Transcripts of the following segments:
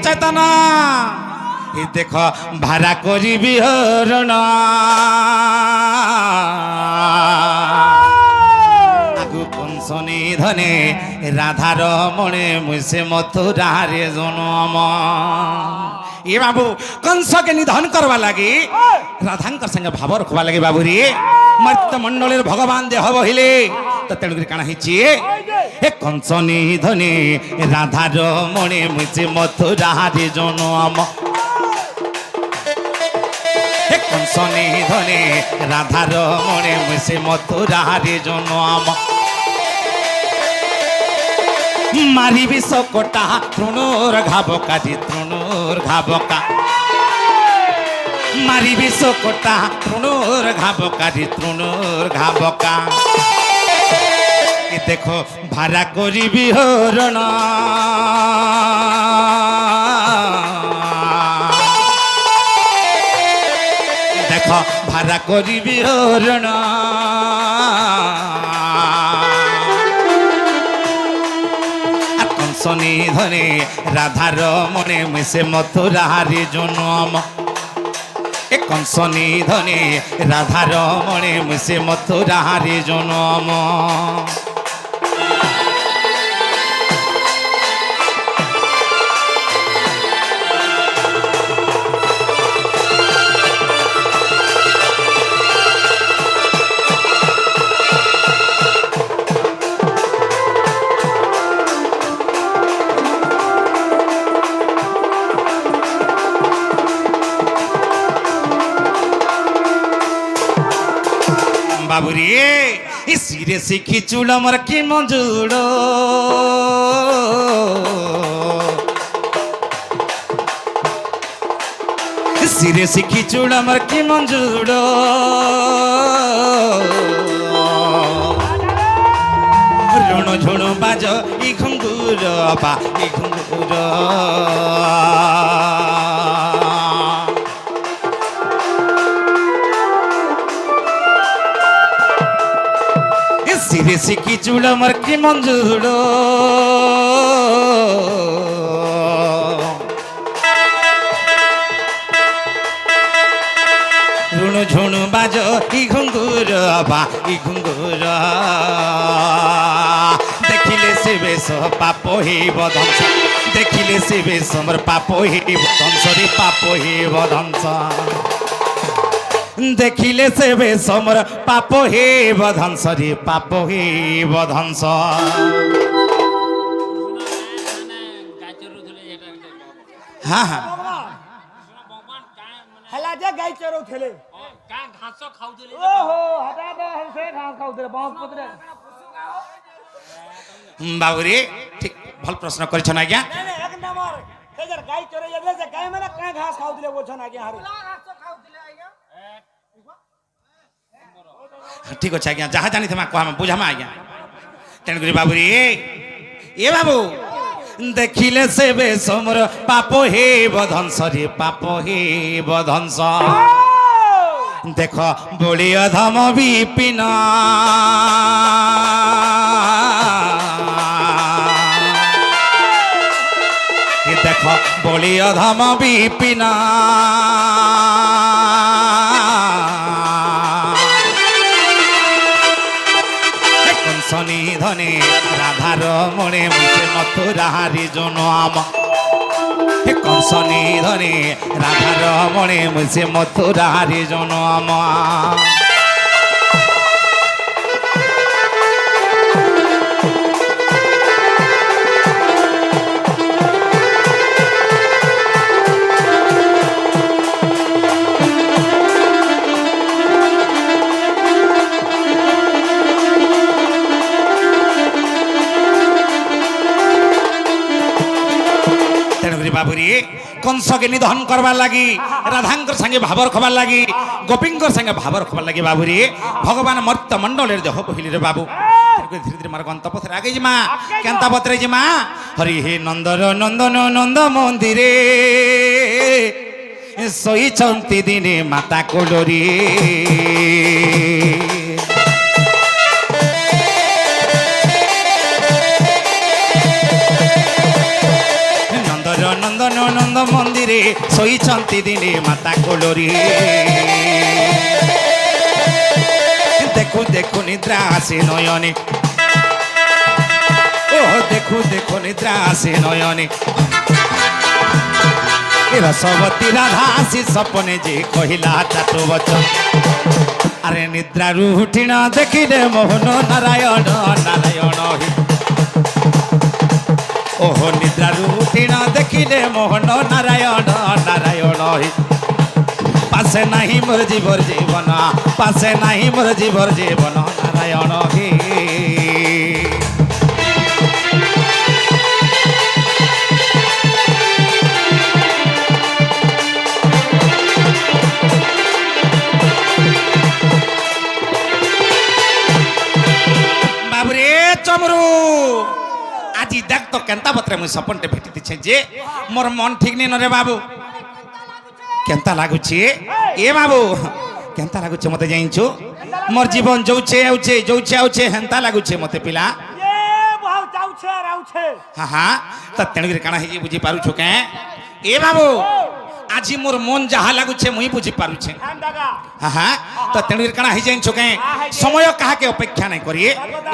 चेतना देख भारा करी हरण आगु कंसनी धने राधार मणे मुसे मथुरा रे जनम ये बाबू कंस के निधन करवा लगी राधांकर संगे भाव रखवा लगी बाबू रे मर्त्य मंडल भगवान देह बहिले तो तेणुक काना हिची हे कंस निधने राधार मणे मुसे मथुरा रे जनम हे कंस निधने राधार मणे मुसे मथुरा रे जनम मारी विष कोटा तृणोर घाबका जी तृणोर घाबका मारी विष कोटा तृणोर घाबका जी तृणोर घाबका देखो भारा करी हरण देख भारा करी हरण कंसनी धने राधार मने मिसे मथुरा रे जनम ए कंसनी धने राधार मने मिसे मथुरा रे जनम बाबुरी सिरे शिखी चूड़ मर की मंजूड़ सिरे शिखी चूड़ मर की मंजूड़ ऋण झुण बाज ई घुंगुर बा ई घुंगुर सिरे शिखी चूड़ मर की मंजूड़ ऋण झुण बाज ई घुंगुर बा ई घुंगुर देखिले से बेश पाप हे बधंस देखिले से बेश मोर पाप हे बधंस रे पाप हे बधंस देखिले से बेश मोर पाप हे बधंस रे पाप हे बधंस हाँ हाँ हला जे गाय चरो थेले का घास खाउदिले ओहो हटा दे से घास खाउदिले बांस पतरे बाबुरी ठीक भल प्रश्न करिछन आज्ञा नहीं एक नंबर हेजर गाय चरो जले से गाय माने का घास खाउदिले बोछन आज्ञा हारे घास खाउदिले आज्ञा ठीक अच्छे आज्ञा जहाँ जानी थे कह बुझामा आज्ञा तेणुक बाबुरी ए बाबू देखिले से बेश मोर पाप हे बधंस रे पाप हे बधंस देख बोली अधम विपिन देख बोली अधम विपिन कंसनी धने राधार मणे मुसे मथुरा रे जनम हे कंसनी धने राधार मणे मुसे मथुरा रे जनम बाबुरी कंस के निधन करवार लगी राधांकर संगे भाव रखबार लगी गोपींकर संगे भाव रखबार लगी बाबुरी भगवान मर्त्य मंडल देह बहिले रे बाबू धीरे धीरे मार गंत पथर आगे जिमा केंता पथरे जिमा हरि हे नंदर नंदन नंद मंदिरे सोई चंती दिने माता कोलोरी नंद নন্দন নন্দ মন্দিরে শোইছন্তি দিনে মাতা কোলরি দেখু দেখু নিদ্রা আসে নয়নে ও দেখু দেখু নিদ্রা আসে নয়নে রসবতী রাধা আসি সপনে যে কহিলা চাতু বচন আরে নিদ্রারু উঠিণ দেখিলে মোহন নারায়ণ নারায়ণ ওহো নিদ্রারু উঠিণ দেখিলে মোহন নারায়ণ নারায়ণ পাশে নাহি মোর জীবর জীবন পাশে নাহি মোর জীবর জীবন নারায়ণ হে বাবুরে চমরু আজি দেখ তো কেনতা পত্রে মুই সপনটে ভেটি দিছে যে মোর মন ঠিক নেই রে বাবু কেনতা লাগুছে এ বাবু কেনতা লাগুছে মতে জানিଛୁ মোর জীবন যৌছে আউছে যৌছে আউছে হেনতা লাগুছে মতে পিলা ଏ ବହୁ ଯାଉଛେ ରାଉଛେ হ্যাঁ হ্যাঁ তা তেণুকরি কাଣା ହେଇଛି বুঝি পারুছো কে এ বাবু আজি মোর মন যাহা লাগুছে মুই বুঝি পারুছে হ্যাঁ দাদা হ্যাঁ হ্যাঁ তো তেণুকরি কাଣା হয়ে জানিছো কে সময় কাহাকে অপেক্ষা নাই করি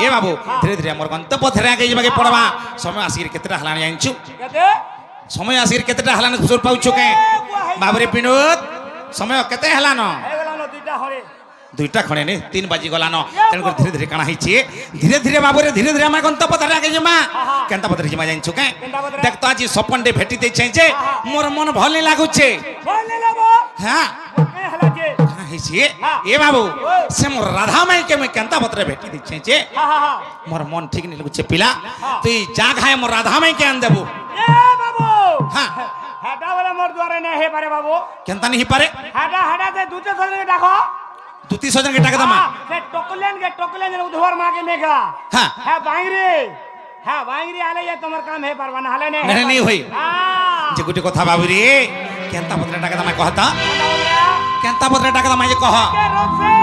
এ বাবু ধীরে ধীরে মোর গন্তব্য ধরে আগে যাবাকে পড়বা সময় আসির কেতেটা হলানি জানিଛୁ কেতে সময় আসির কেতেটা হলানি খুচুর পাউছো কে বাবুরে বিনোদ সময় কেতে হলানো ହେଇଗଲାନ ଦୁଇଟା ହଳେ দুইটা খনে নে 3 বাজি গলান তেণু করে ধীরে ধীরে কানা হইছে ধীরে ধীরে বাবুরে ধীরে ধীরে আমার গন্তব্য ধরে আগে জমা কেনতা পত্রে জমা জানিছো কে দেখ তো আজি সপনটে ভেটি দেছে যে মোর মন ভলি লাগুছে বলে লব হ্যাঁ কে হলা যে কানা হইছে এ বাবু সে মোর রাধা মাই কে মই কেনতা পত্রে ভেটি দেছে যে হা হা হা মোর মন ঠিক নি লাগুছে পিলা তুই যা খায় মোর রাধা মাই কে আন দেবু এ বাবু হ্যাঁ হেটা বলে মোর দ্বারে নে হে পারে বাবু কেনতা নি পারে হেটা হেটা যে দুতে সজনে ডাকো দুতি সজন কে টাকা দামা সে টকলেন উধর মাকে নেগা হ্যাঁ হ্যাঁ বাইরে আলে যে তোমার কাম হে পারবা না হলে নে নেহে নি হই হ্যাঁ যে গুটি কথা বাবু রে কেনতা পত্রে টাকা দামা কহতা কেনতা পত্রে টাকা দামা যে কহ কে রসে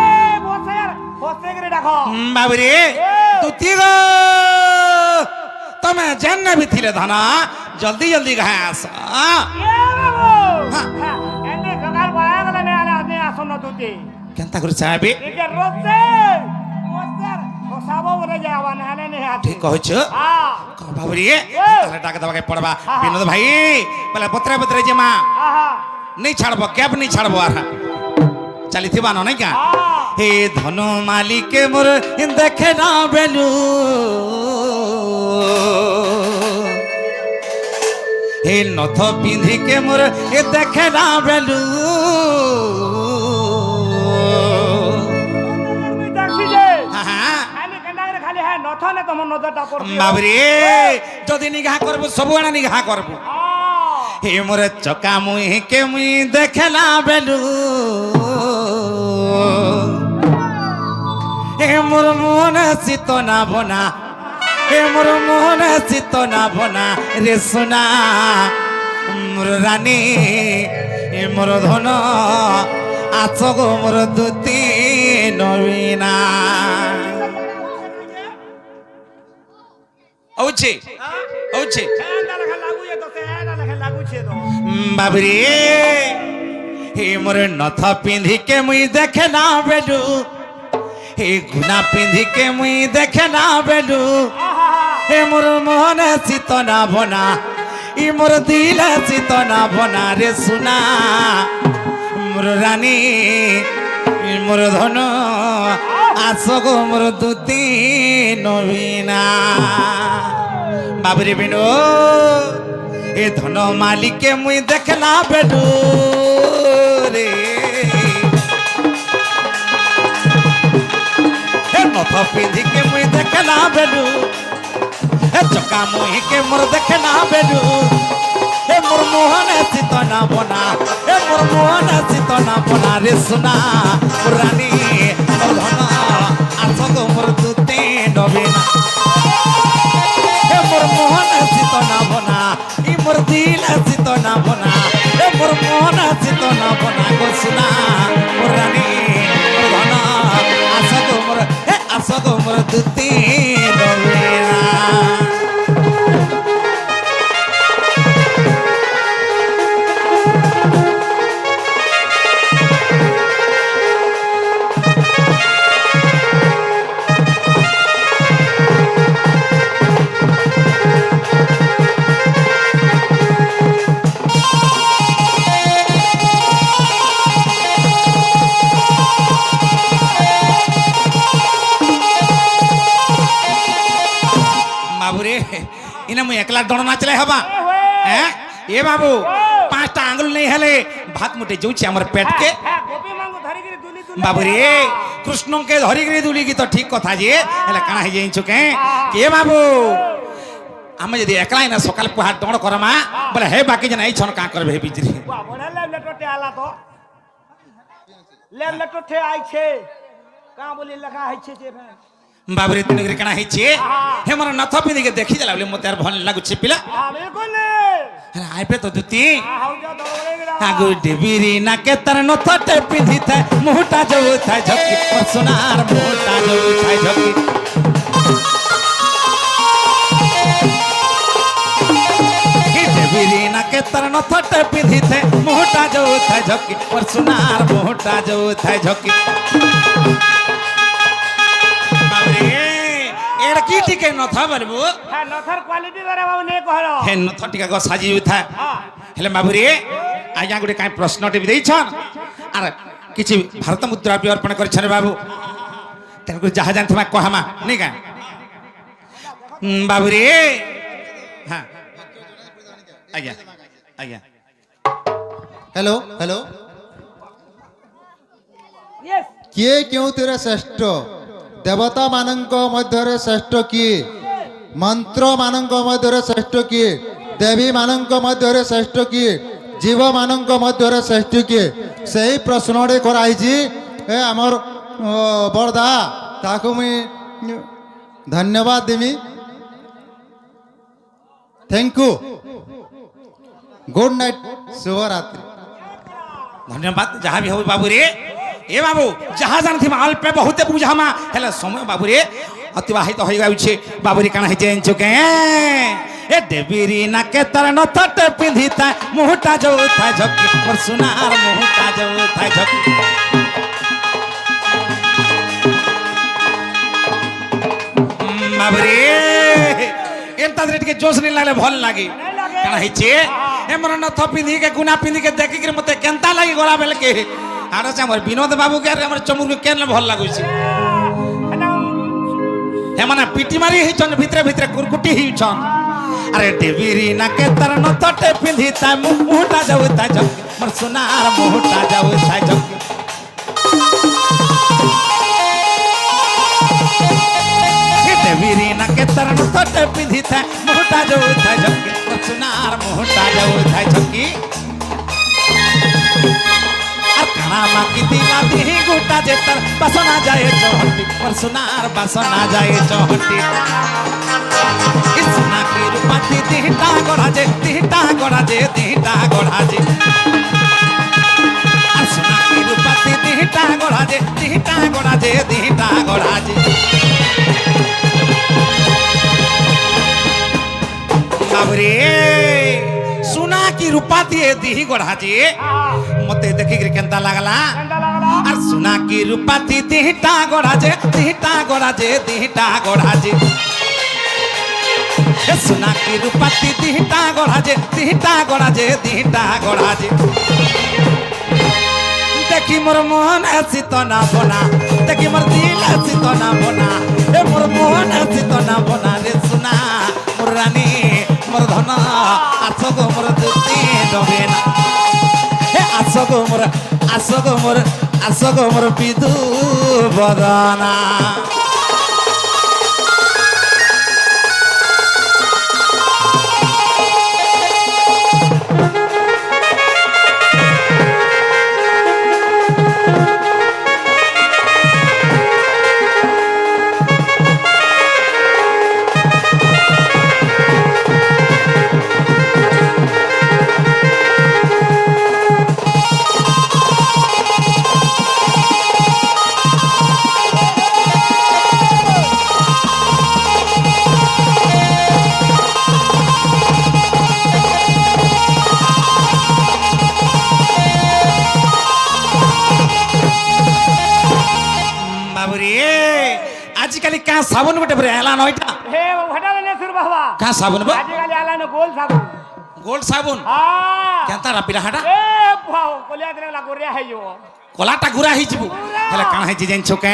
বসে করে ডাকো বাবু রে দুতি গো তুমি জান্না भी थिले धना जल्दी जल्दी घास এ বাবু হ্যাঁ এনে সকাল পায়া গলে নে আলে আপনি আসন দুতি কেনতা করে চাইবে একে রসে বসে বসাবো বলে যাওয়া না হলে নে হাতে ঠিক কহছ হ্যাঁ বাবু রে তাহলে টাকা দেওয়া পড়বা বিনোদ ভাই বলে পত্রে পত্রে যে মা হ্যাঁ नहीं छाड़ब कैब नहीं छाड़ब आर चली थी बानो नहीं क्या हे धन मालिक मोर देखे ना बेलू हे नथ पिंधि के मोर देखे ना बेलू খালি হ্যাঁ নথ না তোমার নজরটা পড়ছে বাবরে যদি নিঘা করবো সবু আনা নিঘা করবো হে মোর চকা মুই কে মুই দেখলা বেলু হে মোর মন শীত না বনা হে মোর মন শীত না বনা রে সোনা মোর রানী হে মোর ধন আছ গো মোর দুতি নবীনা ঔছে ঔছে বাবরে হে মোর নথ পিঁধিকে মুই দেখে না বেলু হে গুনা পিঁধিকে মুই দেখে না বেলু হে মোর মোহন শীত না বনা ই মোর দিল শীত না বনা রে সুনা মোর রানী মোর ধন আস গো মোর দুতি নবীনা বাবরে বিনো এ ধন মালিকে মুই দেখলা বেডু রে হে নথ পিঁধিকে মুই দেখলা বেডু হে চকা মুহিকে মোর দেখলা বেডু হে মোর মোহন শীত না বনা হে মোর মোহন শীত না বনা রে সোনা রানী মোর ধন আস গো মোর দুতে নবীনা হে মোর মোহন শীত না বনা ই মোর দিল শীত না বনা হে মোর মোহন শীত না বনা গো সোনা মোর রানী মোর ধন আস গো মোর হে আস গো মোর দুতে নবীনা ମୁଁ ଏକଲା ଡଣ ନାଚିଲେ ହବା হ্যাঁ এ বাবু পাঁচটা আঙ্গুল নেই হেলে ভাত মুটে যাচ্ছে আমার পেটকে হ্যাঁ গোপী মাঙ্গু ধরিকি দুলি দুলি বাবু রে কৃষ্ণকে ধরিকি দুলি কি তো ঠিক কথা যে হেলে কানা হয়ে যাইছো কে কে বাবু আমি যদি একলাই না সকাল পুহার ডণ করমা বলে হে বাকি জন এই ছন কা করবে হে বিজরি বাহ বড় লেটটে আলা তো লেটটে আইছে কা বলি লেখা হইছে যে বাবুরে তুমি কেনা হইছে হে মর নথ পিঁধিকে দেখি দেলা বলে মতে আর ভাল লাগুছে পিলা হ্যাঁ বিলকুল আইপে তো দুতি হাউ যা দৌড়ে গেলা আগু ডেবিরি নাকে তার নথটে পিঁধিতে মুহটা যাউথায় ঝকি মোর সোনার মুহটা যাউথায় ঝকি ডেবিরি নাকে তার নথটে পিঁধিতে মুহটা যাউথায় ঝকি মোর সোনার মুহটা যাউথায় ঝকি এর কি টিকে নথা বলবো হ্যাঁ নথর কোয়ালিটি রে বাবু নে কহলো হে নথ টিকা গো সাজি উঠা হ্যাঁ হেলে বাবুরে আজ্ঞা গোটে কাই প্রশ্নটি ଦେଇଛନ୍ আর কিছু ভারত মুদ্রা বি অর্পণ করেছেন বাবু তেনকু যাহা জানিথিবা কহামা নাই কা বাবুরে হ্যাঁ আজ্ঞা আজ্ঞা हेलो हेलो यस किए क्यों तेरे श्रेष्ठ देवता मानक मध्य श्रेष्ठ किए मंत्र मानक मध्य श्रेष्ठ किए देवी मानक मध्य श्रेष्ठ किए जीव मानक मध्य श्रेष्ठ किए सही प्रश्न कराई ए आमर बड़दा ताकू मुई धन्यवाद देमी थैंक यू गुड नाइट शुभ रात्रि ধন্যবাদ যাহা বি হবি বাবু রে এ বাবু যাহা জানিথিবা অল্পে বহুতে বুঝামা হেলে সময় বাবু রে অতিবাহিত হয়ে যাচ্ছে বাবু রে কানা হইছে জানিছো কে এ দেবীরি নাকে তার নথটে পিঁধিতা মুহটা যাউথায় ঝকি মোর সোনার মুহটা যাউথায় ঝকি বাবু রে এন্তা টিকে জোশ নি লাগলে ভাল লাগে কানা হইছে এমন নথ পিঁধিকে গুনা পিঁধিকে দেখিকি মতে কেনতা লাগি গলা বেলকে আর আছে আমার বিনোদ বাবু কে আর আমার চমুর কেন ভাল লাগুছে এমন পিটি মারি হইছন ভিতরে ভিতরে কুরকুটি হইছন আরে দেবীরি নাকে তার নথটে পিঁধিতা মুহটা যাউথায় ঝকি মোর সোনার মুহটা যাউথায় ঝকি দেবীরি নাকে তার নথটে পিঁধিতা মুহটা যাউথায় ঝকি মোর সোনার মুহটা যাউথায় ঝকি আর কানা মাকি দিলা দিহি গোটা যে তার বাসনা যায় চহটি মোর সোনার বাসনা যায় চহটি সোনা কি রূপাতি দিহটা গড়া যে দিহটা গড়া যে দিহটা গড়া যে আর সোনা কি রূপাতি দিহটা গড়া যে দিহটা গড়া যে দিহটা গড়া যে বাবরে সোনা কি রূপা দিয়ে দিহি গড়া যে মতে দেখিকি কেনতা লাগলা গন্ডা লাগলা আর সোনা কি রূপা দি দিহটা গড়া যে দিহটা গড়া যে দিহটা গড়া যে এ সোনা কি রূপা দি দিহটা গড়া যে দিহটা গড়া যে দিহটা গড়া যে দেখি মোর মোহন আসি তো না বোনা দেখি মোর দিল আসি তো না বোনা এ মোর মোহন আসি তো না বোনা রে সোনা মোর রানী মোর ধন আছো গো মোর দুতি ডবে না হে আছো গো মোর বিদু বদনা आजिकाली क्या साबुन बटे बरे एलान होइटा हे हटाले ने सुर बाबा क्या साबुन बा आज काली आला न गोल साबुन गोल्ड साबुन हां क्या तारा पिला हटा ए পুহাও কলিয়া দিলে গলা গরিয়া ହେଇଯିବ কলাটা গুড়া হয়েଯିবু হেলে কাଣା হয়েছি জানিছ কে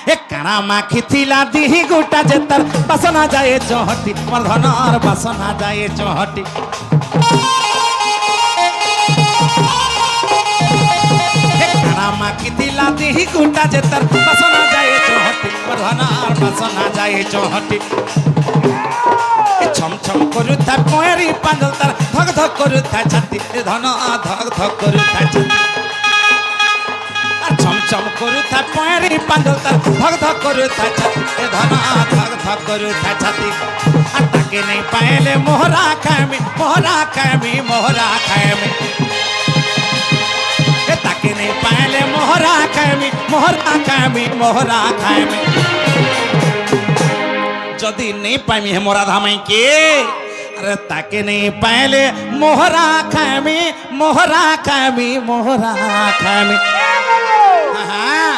এ কাଣା মাখিলা দিহি গোটা যে তার বাসনা যায় চহটি মোর ধনর বাসনা যায় চহটি এ কাଣା মাখিলা দিহি গোটা যে তার বাসনা যায় চহটি মোর ধনর বাসনা যায় চহটি ছম ছম করুথা পয়েরি পাগল তার ধক ধক করুথা ছাতি ধন ধক ধক করুথা ছাতি আর ছম ছম করুথা পয়েরি পাগল তার ধক ধক করুথা ছাতি ধন ধক ধক করুথা ছাতি আর তাকে নেই পাইলে মোহরা খামি মোহরা খামি মোহরা খামি তাকে নেই পাইলে মোহরা খামি মোহরা খামি মোহরা খামি যদি नहीं पाई है मोरा धामाई के अरे ताके नहीं पाएले मोहरा खामी मोहरा खामी मोहरा खामी हाँ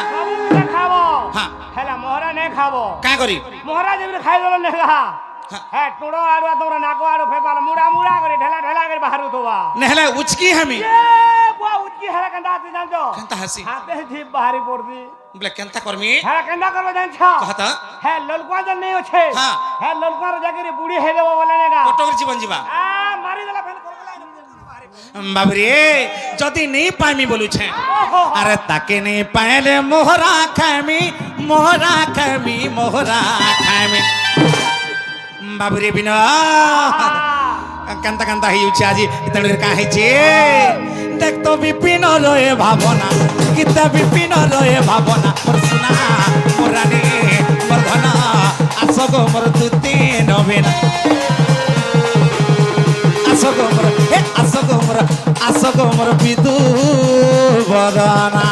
খাব हाँ হেলা মোহরা নে খাব क्या करी মোহরা যেবি খাই দল নেগা হ্যাঁ টুড়ো আড়ু তোমরা নাকো আড়ু ফেপাল মুড়া মুড়া করে ঢেলা ঢেলা করে বাহারু তোবা नहला उचकी हमी এ বুয়া উচকি হেলা কেনটা আতি জানছো केंता हसी হাতে জিভ বাহারি পড়বি बोले केंता करमी হেলা কেনটা করবে জানছ कहता হ্যাঁ ললকুয়া যে নেই আছে হ্যাঁ। হ্যাঁ ললকুয়ার জায়গায় বুড়ি হয়ে দেবো বলে নেগা कटोर जीवन जीवा আ মারি দেলা ফেন করবে बाबरे যদি नहीं पामी बोलू छे अरे ताके नहीं पाएले मोहरा खामी मोहरा खामी मोहरा खामी बाबरे बिना কান্তা কান্তা হইছে আজি তেণু কা হইছে দেখ তো বিপিন রয়ে ভাবনা গীতা বিপিন রয়ে ভাবনা মোর সোনা মোর রানী মোর ধন আসো গো মোর দুতি নবেনা আসো গো মোর আসো গো মোর বিদু বদনা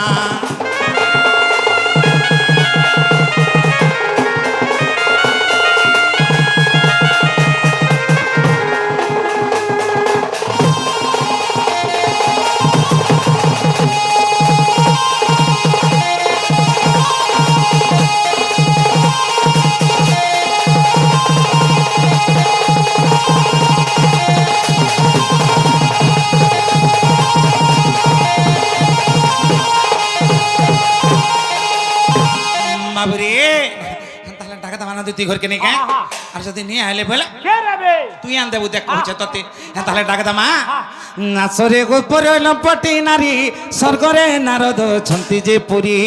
বাবুরে তাহলে টাকা দামানা তুই ঘরকে নেই কে আর যদি নিয়ে আইলে বলে কে রবে তুই আন দেবু দেখ কইছে ততে তাহলে টাকা দামা নাচরে গোপরে লম্পটি নারী স্বর্গরে নারদ ছন্তি যে পুরী